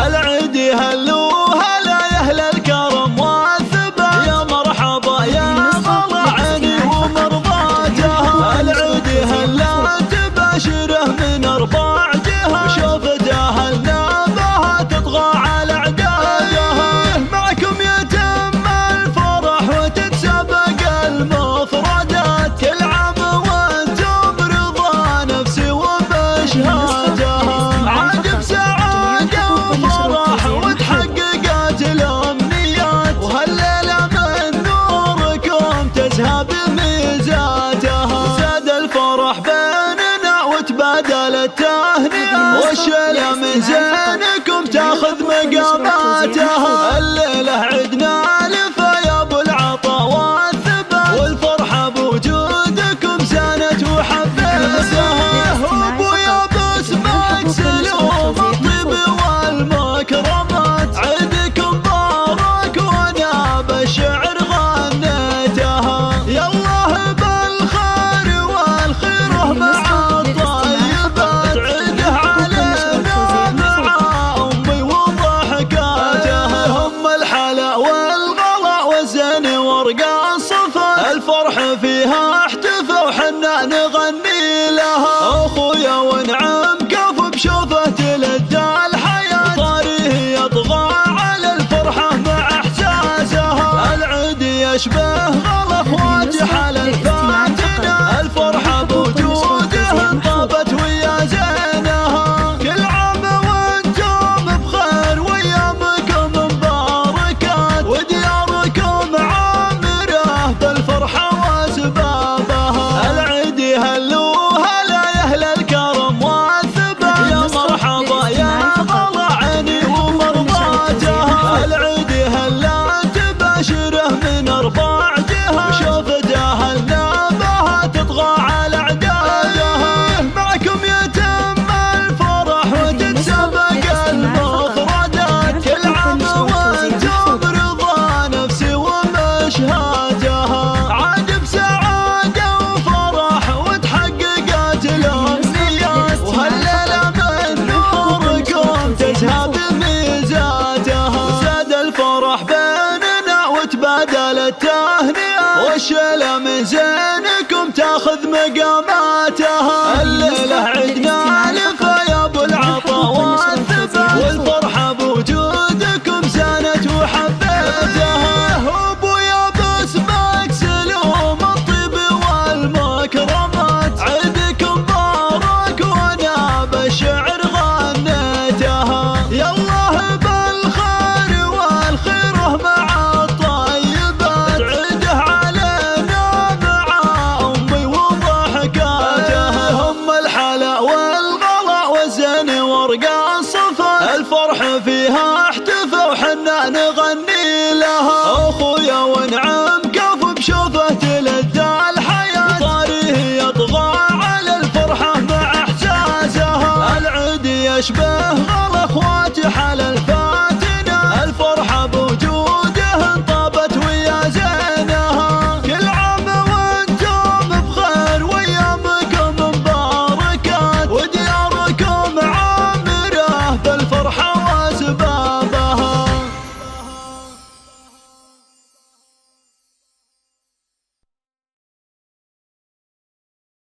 العيد هلو هلا يا اهل الكرم والثبات، يا مرحبا يا غلا عيني ومرضاتها. العيد هلا تباشره من اربع جهات، شوفت اهلنا بها تطغى على اعدادها. معكم يتم الفرح وتتسابق المفردات، كل عام وانتم رضا نفسي وبشهاتها. عاقب سعادة وفرح وتحققت الامنيات، وهالليلة من نوركم تزهى بميزاتها. زاد الفرح بيننا وتبادل التهنئات، والشيلة من زينكم تاخذ مقاماتها. الليلة عدنا لفا يا ابو العطا والثبات، والفرحة بوجودكم زانت وحبيتها. وابويا باسمك سلوم الطيب والمكرمات، عيدكم مبارك وانا بالشعر غنيتها. يا الله بالخير والخير مع الطيبات، عيده علينا مع امي وضحكاتها. هم الحلا والغلا والزين ورقا الصفا، الفرح فيها احتفى وحنا نغني لها. اخويا ونعم كف بشوفه تلدى الحياة، طاريه يطغى على الفرحة مع احساسها. العيد يشبه غلا اخوات حلا الفاتنة، الفرحة بوجوده طابت ويا زينها. كل عام وانتم بخير وايامكم مباركات، ودياركم عامرة بالفرحة واسبابها. العيد هلو هلا يا اهل الكرم والثبات، يا مرحبا يا غلا عيني ومرضاتها. العيد هلا تباشره من اربع جهات، شوفت اهلنا بها تطغى على اعدادها. معكم يتم الفرح وتتسابق المفردات، كل عام وانتم رضا نفسي ومشهاتها. عاد بسعادة وفرح وتحققت الامنيات، وهالليلة من نوركم تزهى بميزاتها. زاد الفرح بيننا وتبادل التهنئات، والشيلة من زينكم تاخذ مقاماتها. الليلة عدنا لفا يا ابو العطا والثبات، والفرحة بوجودكم زانت وحبيتها. وابويا باسمك سلوم الطيب والمكرمات، عيدكم مبارك وانا بالشعر غنيتها. يا الله بالخير والخير مع الطيبات، عيده علينا مع امي وضحكاتها. هم الحلا والغلا والزين ورقا الصفا، الفرح فيها احتفى وحنا نغني لها. اخويا ونعم كف بشوفه تلدى الحياة، طاريه يطغى على الفرحة مع احساسها. العيد يشبه